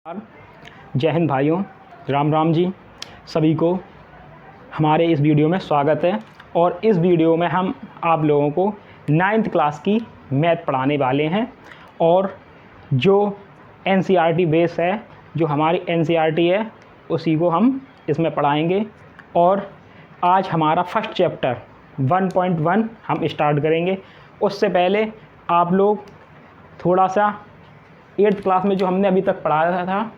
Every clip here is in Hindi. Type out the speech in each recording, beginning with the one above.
जय हिंद भाइयों, राम राम जी। सभी को हमारे इस वीडियो में स्वागत है। और इस वीडियो में हम आप लोगों को 9th क्लास की मैथ पढ़ाने वाले हैं। और जो NCERT बेस है, जो हमारी NCERT है, उसी को हम इसमें पढ़ाएंगे। और आज हमारा फर्स्ट चैप्टर 1.1 हम स्टार्ट करेंगे। उससे पहले आप लोग थोड़ा सा 8th क्लास में जो हमने अभी तक पढ़ाया था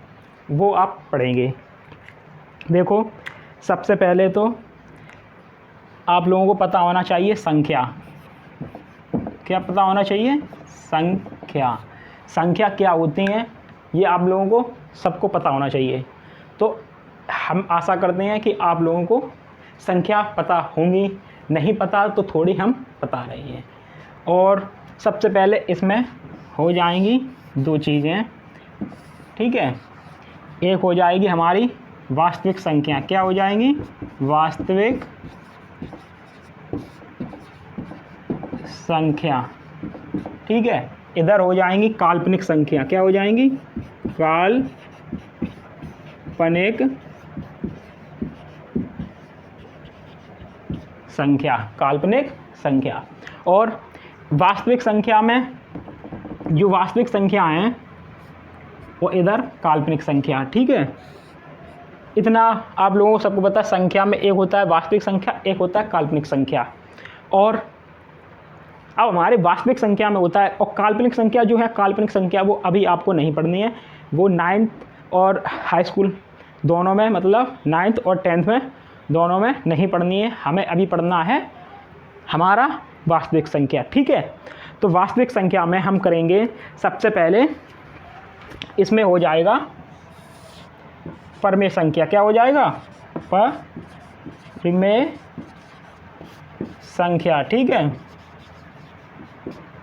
वो आप पढ़ेंगे। देखो, सबसे पहले तो आप लोगों को पता होना चाहिए संख्या। क्या पता होना चाहिए? संख्या क्या होती हैं, ये आप लोगों को सबको पता होना चाहिए। तो हम आशा करते हैं कि आप लोगों को संख्या पता होंगी, नहीं पता तो थोड़ी हम बता रहे हैं। और सबसे पहले इसमें हो जाएंगी दो चीज़ें, ठीक है। एक हो जाएगी हमारी वास्तविक संख्या। क्या हो जाएंगी? वास्तविक संख्या, ठीक है। इधर हो जाएंगी काल्पनिक संख्या। क्या हो जाएंगी? काल्पनिक संख्या, काल्पनिक संख्या। और वास्तविक संख्या में जो वास्तविक संख्या हैं वो इधर काल्पनिक संख्या, ठीक है। इतना आप लोगों को सबको पता है, संख्या में एक होता है वास्तविक संख्या, एक होता है काल्पनिक संख्या। और अब हमारे वास्तविक संख्या में होता है, और काल्पनिक संख्या जो है, काल्पनिक संख्या वो अभी आपको नहीं पढ़नी है। वो 9th और हाई स्कूल दोनों में, मतलब 9th और 10th में दोनों में नहीं पढ़नी है। हमें अभी पढ़ना है हमारा वास्तविक संख्या, ठीक है। तो वास्तविक संख्या में हम करेंगे, सबसे पहले इसमें हो जाएगा परमेय संख्या। क्या हो जाएगा? परमेय संख्या, ठीक है।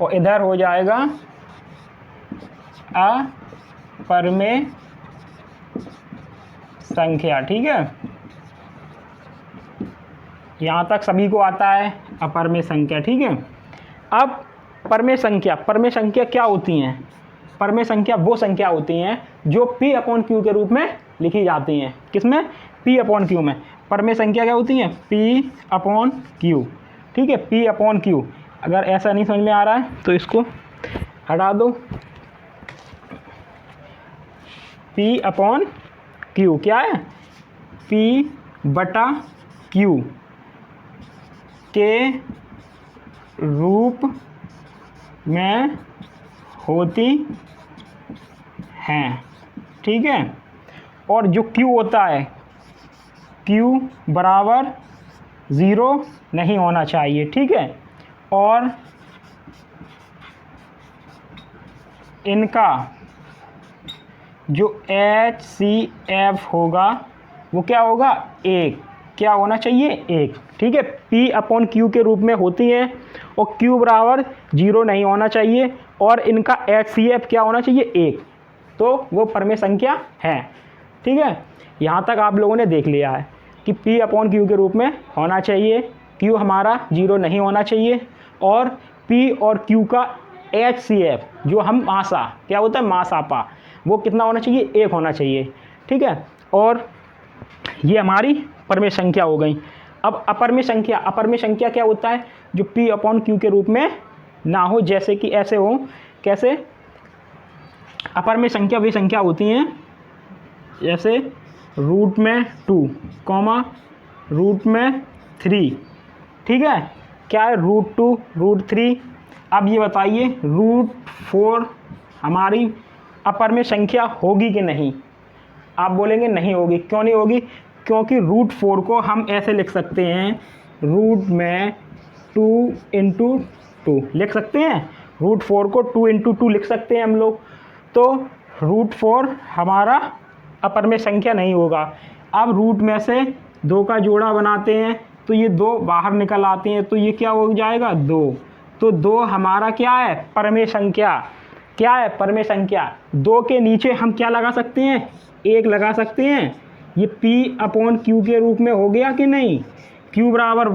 और इधर हो जाएगा अपरमेय संख्या, ठीक है। यहाँ तक सभी को आता है अपरमेय संख्या, ठीक है। अब परमेय संख्या क्या होती हैं? परमेय संख्या वो संख्या होती हैं जो P/Q के रूप में लिखी जाती हैं। किसमें? P/Q में। परमेय संख्या क्या होती हैं? P/Q, ठीक है। P/Q। अगर ऐसा नहीं समझ में आ रहा है तो इसको हटा दो। P/Q क्या है? P/Q के रूप में होती हैं, ठीक है। और जो Q होता है, Q बराबर 0 नहीं होना चाहिए, ठीक है। और इनका जो HCF होगा वो क्या होगा? 1। क्या होना चाहिए? 1, ठीक है। P/Q के रूप में होती हैं और Q बराबर 0 नहीं होना चाहिए, और इनका HCF क्या होना चाहिए? 1। तो वो परमेय संख्या है, ठीक है। यहाँ तक आप लोगों ने देख लिया है कि P/Q के रूप में होना चाहिए, Q हमारा 0 नहीं होना चाहिए, और P और Q का HCF जो हम मासा, क्या होता है? मासापा, वो कितना होना चाहिए? 1 होना चाहिए, ठीक है। और ये हमारी परमेय संख्या हो गई। अब अपरमेय संख्या क्या होता है? जो P/Q के रूप में ना हो, जैसे कि ऐसे हो। कैसे? अपरमेय संख्या वे संख्या होती हैं जैसे रूट में 2, रूट में 3, ठीक है। क्या है? Root 2, root 3। अब ये बताइए, रूट 4 हमारी अपरमेय संख्या होगी कि नहीं? आप बोलेंगे नहीं होगी। क्यों नहीं होगी? क्योंकि रूट 4 को हम ऐसे लिख सकते हैं, रूट में 2 × 2 लिख सकते हैं। रूट 4 को 2 × 2 लिख सकते हैं हम लोग। तो रूट 4 हमारा अपरमेय संख्या नहीं होगा। अब रूट में से 2 का जोड़ा बनाते हैं तो ये 2 बाहर निकल आते हैं, तो ये क्या हो जाएगा? 2। तो 2 हमारा क्या है? परमेय संख्या। क्या है? परमेय संख्या। 2 के नीचे हम क्या लगा सकते हैं? 1 लगा सकते हैं। ये P/Q के रूप में हो गया कि नहीं? Q बराबर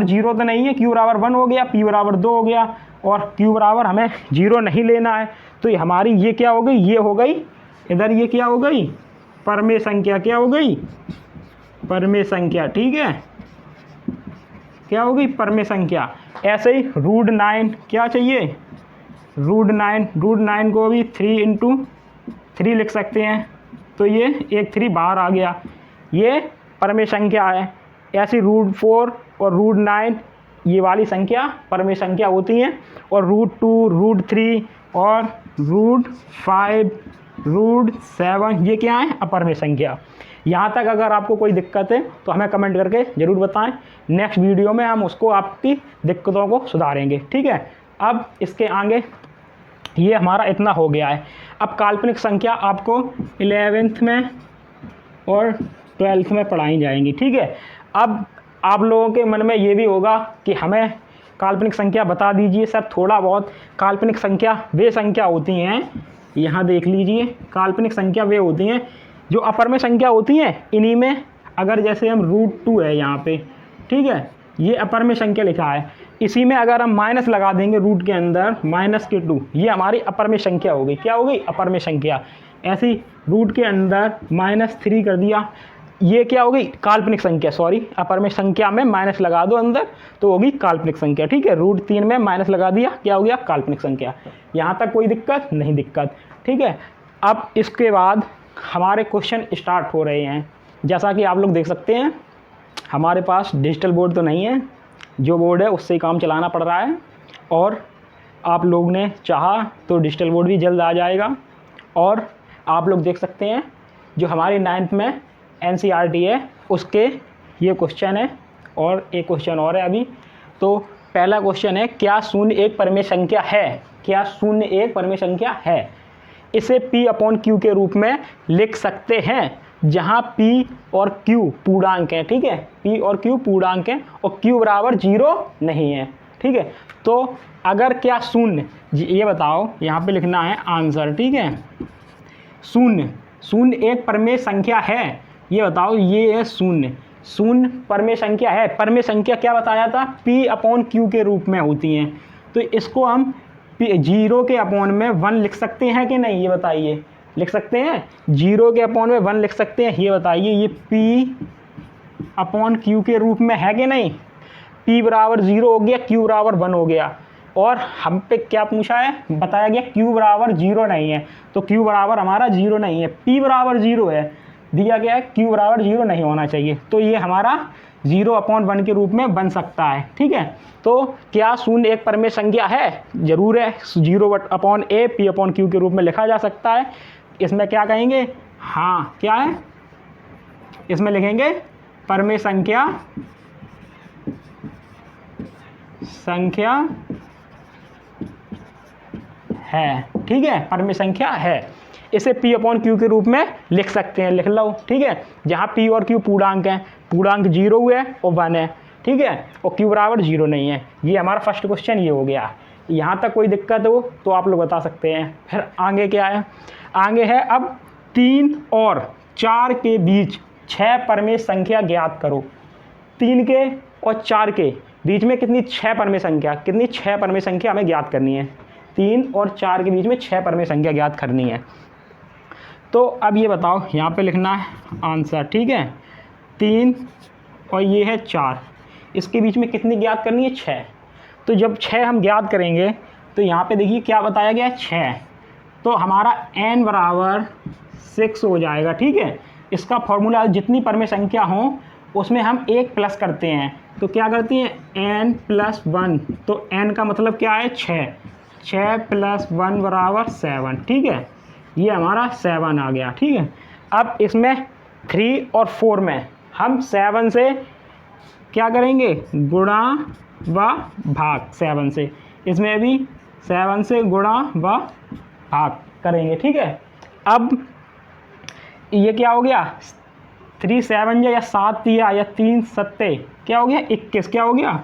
0 तो नहीं है, Q बराबर 1 हो गया, P बराबर 2 हो गया, और Q बराबर हमें 0 नहीं लेना है। तो हमारी ये क्या हो गई? ये हो गई इधर ये क्या हो गई, परमेय संख्या, क्या हो गई, परमेय संख्या, ठीक है, क्या हो गई, परमेय संख्या। ऐसे ही रूट 9 क्या चाहिए, रूट 9 को भी 3 लिख सकते हैं, तो ये एक 3 बाहर आ गया, ये परमेय संख्या है। ऐसी रूट 4 और रूट 9 ये वाली संख्या परमेय संख्या होती हैं, और रूट 2, रूट 3 और रूट 5, रूट 7 ये क्या है, अपरमेय संख्या। यहाँ तक अगर आपको कोई दिक्कत है तो हमें कमेंट करके ज़रूर बताएं, नेक्स्ट वीडियो में हम उसको आपकी दिक्कतों को सुधारेंगे, ठीक है। अब इसके आगे ये हमारा इतना हो गया है। अब काल्पनिक संख्या आपको 11th में और 12th में पढ़ाई जाएंगी, ठीक है। अब आप लोगों के मन में ये भी होगा कि हमें काल्पनिक संख्या बता दीजिए सर थोड़ा बहुत। काल्पनिक संख्या वे संख्या होती हैं, यहाँ देख लीजिए, काल्पनिक संख्या वे होती हैं जो अपरमेय संख्या होती हैं। इन्हीं में अगर जैसे हम रूट 2 है यहाँ पे, ठीक है, ये अपरमेय संख्या लिखा है, इसी में अगर हम माइनस लगा देंगे रूट के अंदर -2, ये हमारी अपरमेय संख्या हो गई, क्या हो गई, अपरमेय संख्या। ऐसी रूट के अंदर -3 कर दिया, ये क्या हो गई, काल्पनिक संख्या, सॉरी, अपरमेय संख्या में माइनस लगा दो अंदर तो होगी काल्पनिक संख्या, ठीक है। रूट 3 में माइनस लगा दिया, क्या हो गया, काल्पनिक संख्या। यहाँ तक कोई दिक्कत नहीं, दिक्कत, ठीक है। अब इसके बाद हमारे क्वेश्चन स्टार्ट हो रहे हैं। जैसा कि आप लोग देख सकते हैं, हमारे पास डिजिटल बोर्ड तो नहीं है, जो बोर्ड है उससे ही काम चलाना पड़ रहा है, और आप लोग ने चाहा तो डिजिटल बोर्ड भी जल्द आ जाएगा। और आप लोग देख सकते हैं जो हमारी 9th में NCERT है उसके ये क्वेश्चन है, और एक क्वेश्चन और है अभी। तो पहला क्वेश्चन है, क्या 0 एक परमेय संख्या है, क्या 0 एक परमेय संख्या है। इसे P/Q के रूप में लिख सकते हैं, जहां P और Q पूर्णांक हैं, ठीक है, P और Q पूर्णांक हैं और Q बराबर 0 नहीं है, ठीक है। तो अगर क्या 0, ये बताओ, यहाँ पे लिखना है आंसर, ठीक है। 0 एक परमेय संख्या है, ये बताओ, ये है 0 परमेय संख्या है। परमेय संख्या क्या बताया था, P/Q के रूप में होती हैं, तो इसको हम 0 के अपॉन में 1 लिख सकते हैं कि नहीं, ये बताइए, लिख सकते हैं, 0 के अपॉन में 1 लिख सकते हैं, ये बताइए, ये P/Q के रूप में है कि नहीं। P बराबर 0 हो गया, Q बराबर 1 हो गया, और हम पे क्या पूछा है, बताया गया Q बराबर 0 नहीं है, तो Q बराबर हमारा 0 नहीं है, P बराबर 0 है, दिया गया है Q बराबर 0 नहीं होना चाहिए, तो ये हमारा 0/1 के रूप में बन सकता है, ठीक है। तो क्या 0 एक परमेय संख्या है, जरूर है, 0/A P/Q के रूप में लिखा जा सकता है। इसमें क्या कहेंगे, हाँ, क्या है, इसमें लिखेंगे परमेय संख्या है, ठीक है, परमेय संख्या है। इसे P/Q के रूप में लिख सकते हैं, लिख लो, ठीक है, जहाँ P और Q पूर्णांक हैं, पूर्णांक 0 है और 1 है, ठीक है, और Q बराबर 0 नहीं है। ये हमारा फर्स्ट क्वेश्चन ये हो गया। यहाँ तक कोई दिक्कत हो तो आप लोग बता सकते हैं। फिर आगे क्या है, आगे है अब 3 और 4 के बीच 6 परमेय संख्या ज्ञात करो। 3 के और 4 के बीच में कितनी, 6 परमेय संख्या, कितनी, 6 परमेय संख्या हमें ज्ञात करनी है। 3 और 4 के बीच में 6 परमेय संख्या ज्ञात करनी है। तो अब ये बताओ, यहाँ पे लिखना है आंसर, ठीक है, 3 और ये है 4, इसके बीच में कितनी ज्ञात करनी है, 6। तो जब 6 हम ज्ञात करेंगे तो यहाँ पे देखिए क्या बताया गया है, 6, तो हमारा n बराबर 6 हो जाएगा, ठीक है। इसका फॉर्मूला जितनी परमेय संख्या हो उसमें हम 1 प्लस करते हैं, तो क्या करते हैं, n + 1, तो n का मतलब क्या है, 6 + 1 बराबर 7, ठीक है, ये हमारा 7 आ गया, ठीक है। अब इसमें 3 और 4 में हम 7 से क्या करेंगे, गुणा व भाग, 7 से, इसमें भी 7 से गुणा व भाग करेंगे, ठीक है। अब ये क्या हो गया, 3 7 या 7 या 3 7 क्या हो गया, 21, क्या हो गया,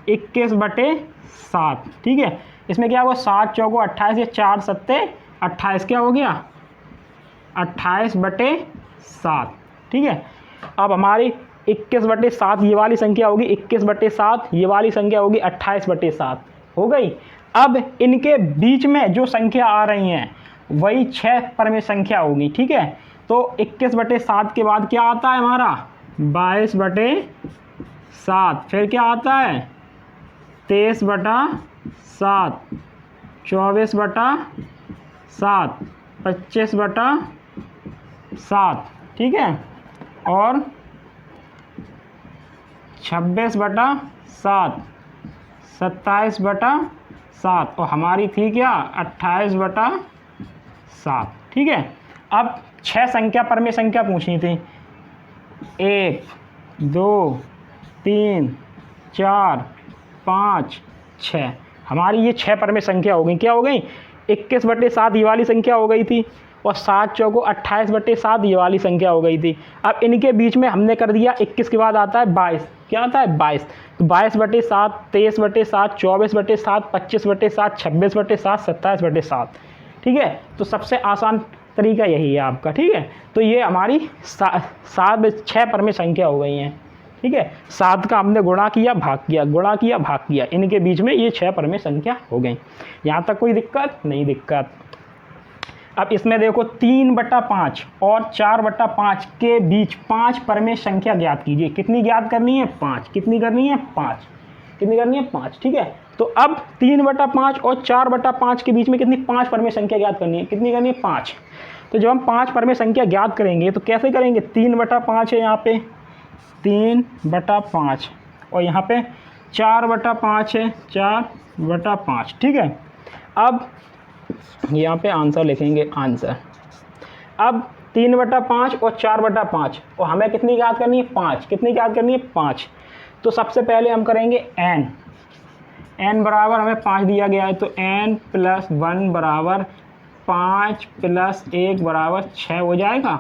21/7, ठीक है। इसमें क्या होगा, 7 चौको 28 या 4 7 28, क्या हो गया, 28/7, ठीक है। अब हमारी 21/7 ये वाली संख्या होगी, 21/7 ये वाली संख्या होगी, 28/7 हो गई। अब इनके बीच में जो संख्या आ रही हैं वही 6 परमेय संख्या होगी। ठीक है, तो 21/7 के बाद क्या आता है हमारा 22/7, फिर क्या आता है 23/7, 24/7, 25/7, ठीक है, और 26/7, 27/7 और हमारी थी क्या 28/7। ठीक है, अब 6 संख्या परमेय संख्या पूछनी थी, 1 2 3 4 5 6, हमारी ये 6 परमेय संख्या हो गई। क्या हो गई 21/7 ये वाली संख्या हो गई थी और 7 चौको 28/7 ये वाली संख्या हो गई थी। अब इनके बीच में हमने कर दिया 21 के बाद आता है 22, क्या आता है 22, तो 22/7, 23/7, 24/7, 25/7, 26/7, 27/7। ठीक है, तो सबसे आसान तरीका यही है आपका। ठीक है, तो ये हमारी 6 परमेय संख्या हो गई हैं। ठीक है, 7 का हमने गुणा किया भाग किया, गुणा किया भाग किया, इनके बीच में ये 6 परमेय संख्या हो गई। यहाँ तक कोई दिक्कत नहीं? दिक्कत। अब इसमें देखो 3/5 और 4/5 के बीच 5 परमेय संख्या ज्ञात कीजिए। कितनी ज्ञात करनी है 5, कितनी करनी है 5, कितनी करनी है 5। ठीक है, तो अब 3/5 और 4/5 के बीच में कितनी 5 परमेय संख्या ज्ञात करनी है, कितनी करनी है 5। तो जब हम 5 परमेय संख्या ज्ञात करेंगे तो कैसे करेंगे, 3/5 है यहाँ पे 3/5 और यहाँ पे 4/5 है 4/5। ठीक है, अब यहाँ पे आंसर लिखेंगे, आंसर। अब 3/5 और 4/5 और हमें कितनी ज्ञात करनी है 5, कितनी ज्ञात करनी है 5। तो सबसे पहले हम करेंगे n बराबर हमें 5 दिया गया है, तो n + 1 बराबर 5 + 1 बराबर 6 हो जाएगा।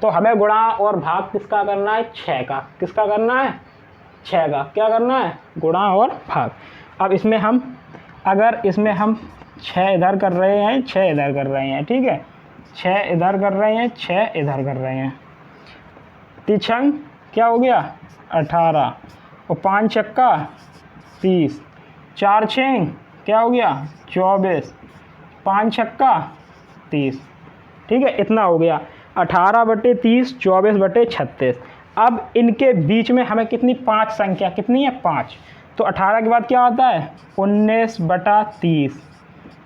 तो हमें गुणा और भाग किसका करना है 6 का, किसका करना है 6 का, क्या करना है गुणा और भाग। अब इसमें हम अगर इसमें हम 6 इधर कर रहे हैं 6 इधर कर रहे हैं, ठीक है 6 इधर कर रहे हैं 6 इधर कर रहे हैं, तिछंग क्या हो गया 18 और 5 छक्का 30, 4 छेंग क्या हो गया 24, 5 छक्का 30। ठीक है, इतना हो गया 18/30, 24/36। अब इनके बीच में हमें कितनी 5 संख्या कितनी है 5, तो 18 के बाद क्या आता है 19/30,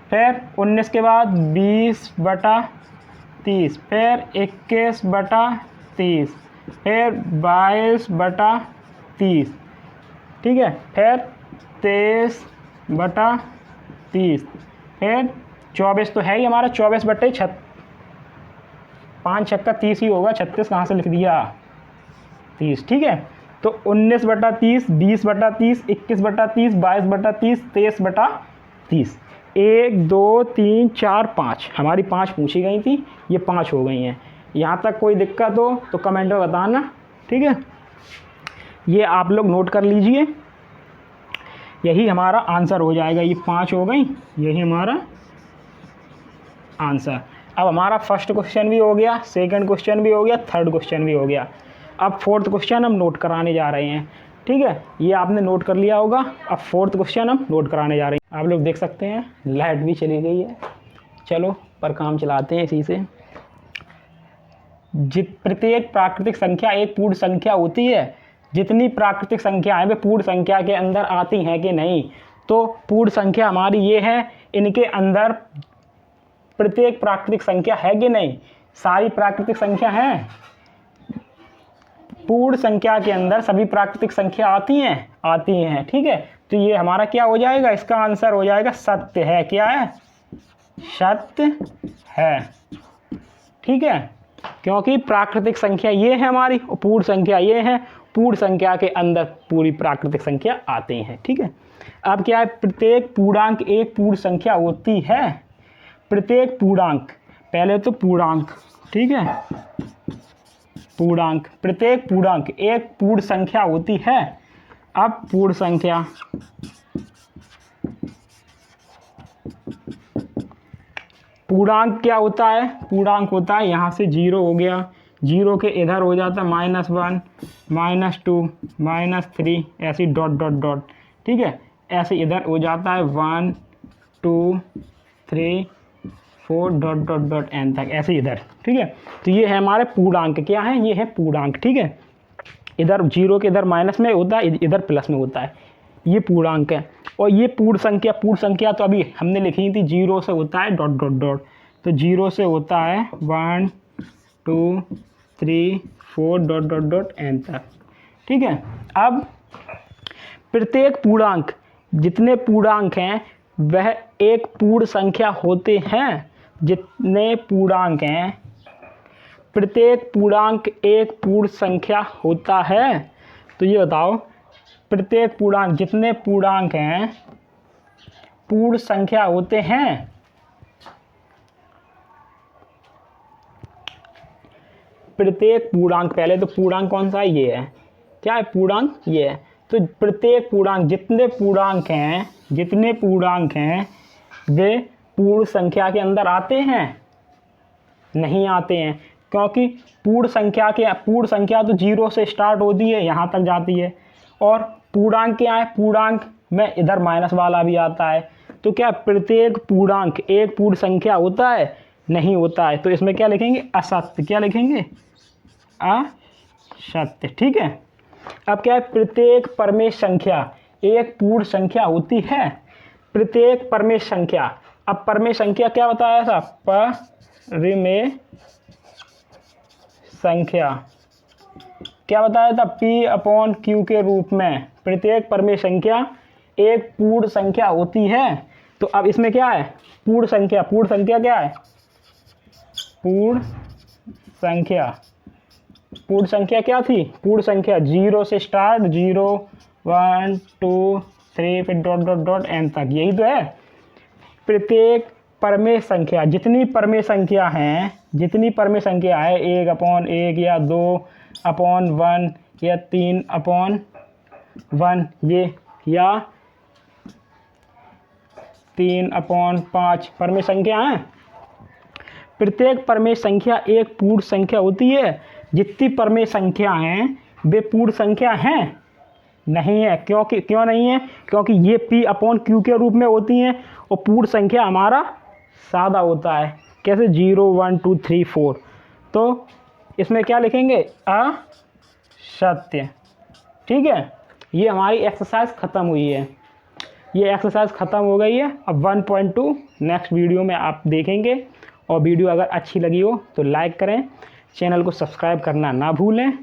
फिर 19 के बाद 20/30, फिर 21/30, फिर 22/30, ठीक है, फिर 23/30, फिर 24 तो है ही हमारा 24/36, 5 छक्का 30 ही होगा, 36 कहाँ से लिख दिया 30। ठीक है, तो 19/30, 20/30, 21/30, 22/30, 23/30, 1 2 3 4 5, हमारी 5 पूछी गई थी, ये 5 हो गई हैं। यहाँ तक कोई दिक्कत हो तो कमेंट में बताना। ठीक है, ये आप लोग नोट कर लीजिए, यही हमारा आंसर हो जाएगा। ये 5 हो गई, यही हमारा आंसर। अब हमारा फर्स्ट क्वेश्चन भी हो गया, सेकंड क्वेश्चन भी हो गया, थर्ड क्वेश्चन भी हो गया। अब फोर्थ क्वेश्चन हम नोट कराने जा रहे हैं। ठीक है, ये आपने नोट कर लिया होगा। अब फोर्थ क्वेश्चन हम नोट कराने जा रहे हैं। आप लोग देख सकते हैं लाइट भी चली गई है, चलो पर काम चलाते हैं इसी से। प्रत्येक प्राकृतिक संख्या एक पूर्ण संख्या होती है। जितनी प्राकृतिक संख्याएं वे पूर्ण संख्या के अंदर आती हैं कि नहीं, तो पूर्ण संख्या हमारी ये है, इनके अंदर प्रत्येक प्राकृतिक संख्या है कि नहीं, सारी प्राकृतिक संख्या हैं। पूर्ण संख्या के अंदर सभी प्राकृतिक संख्या आती हैं। ठीक है, तो ये हमारा क्या हो जाएगा, इसका आंसर हो जाएगा सत्य है। क्या है, सत्य है। ठीक है, क्योंकि प्राकृतिक संख्या ये है हमारी और पूर्ण संख्या ये है, पूर्ण संख्या के अंदर पूरी प्राकृतिक संख्या आती हैं। ठीक है, अब क्या है, प्रत्येक पूर्णांक एक पूर्ण संख्या होती है। प्रत्येक पूर्णांक, पहले तो पूर्णांक, ठीक है पूर्णांक, प्रत्येक पूर्णांक एक पूर्ण संख्या होती है। अब पूर्ण संख्या, पूर्णांक क्या होता है, पूर्णांक होता है यहाँ से 0 हो गया, 0 के इधर हो जाता है -1, -2, -3, ऐसे डॉट डॉट डॉट। ठीक है, ऐसे इधर हो जाता है 1 2 3 4 डॉट डॉट डॉट n तक, ऐसे इधर, ठीक है। तो ये है हमारे पूर्णांक, क्या है, ये है पूर्णांक, ठीक है। इधर 0 के इधर माइनस में होता है, इधर प्लस में होता है, ये पूर्णांक है। और ये पूर्ण संख्या तो अभी हमने लिखी थी 0 से होता है डॉट डॉट डॉट, तो 0 से होता है 1 2 3 4 डॉट डॉट डॉट n तक, ठीक है। अब प्रत्येक पूर्णांक, जितने पूर्णांक हैं वह एक पूर्ण संख्या होते हैं, जितने पूर्णांक हैं प्रत्येक पूर्णांक एक पूर्ण संख्या होता है। तो ये बताओ, प्रत्येक पूर्णांक, जितने पूर्णांक हैं पूर्ण संख्या होते हैं। प्रत्येक पूर्णांक, पहले तो पूर्णांक कौन सा है, ये है, क्या है पूर्णांक, ये है। तो प्रत्येक पूर्णांक, जितने पूर्णांक हैं वे पूर्ण संख्या के अंदर आते हैं, नहीं आते हैं, क्योंकि पूर्ण संख्या तो 0 से स्टार्ट होती है, यहाँ तक जाती है। और पूर्णांक क्या है, पूर्णांक में इधर माइनस वाला भी आता है। तो क्या प्रत्येक पूर्णांक एक पूर्ण संख्या होता है, नहीं होता है। तो इसमें क्या लिखेंगे, असत्य, क्या लिखेंगे, असत्य, ठीक है। अब क्या है, प्रत्येक परमेय संख्या एक पूर्ण संख्या होती है, प्रत्येक परमेय संख्या। अब परमेय संख्या क्या बताया था, परिमेय संख्या क्या बताया था, P/Q के रूप में प्रत्येक परमेय संख्या एक पूर्ण संख्या होती है। तो अब इसमें क्या है, पूर्ण संख्या क्या है, पूर्ण संख्या क्या थी, पूर्ण संख्या 0 से स्टार्ट, 0 1 2 3 फिर डॉट डॉट डॉट n तक, यही तो है प्रत्येक परमेय संख्या। जितनी परमेय संख्या है 1/1 या 2/1 या 3/1 ये, या 3/5 परमेय संख्या है। प्रत्येक परमेय संख्या एक पूर्ण संख्या होती है। जितनी परमेय संख्या हैं वे पूर्ण संख्या हैं, नहीं है, क्यों नहीं है, क्योंकि ये P/Q के रूप में होती हैं और पूर्ण संख्या हमारा सादा होता है, कैसे 0 1 2 3 4। तो इसमें क्या लिखेंगे, असत्य, ठीक है। ये हमारी एक्सरसाइज ख़त्म हुई है, ये एक्सरसाइज ख़त्म हो गई है। अब 1.2 नेक्स्ट वीडियो में आप देखेंगे। और वीडियो अगर अच्छी लगी हो तो लाइक करें, चैनल को सब्सक्राइब करना ना भूलें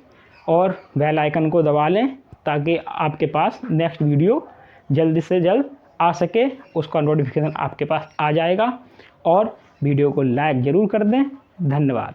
और बेल आइकन को दबा लें, ताकि आपके पास नेक्स्ट वीडियो जल्दी से जल्द आ सके, उसका नोटिफिकेशन आपके पास आ जाएगा। और वीडियो को लाइक ज़रूर कर दें। धन्यवाद।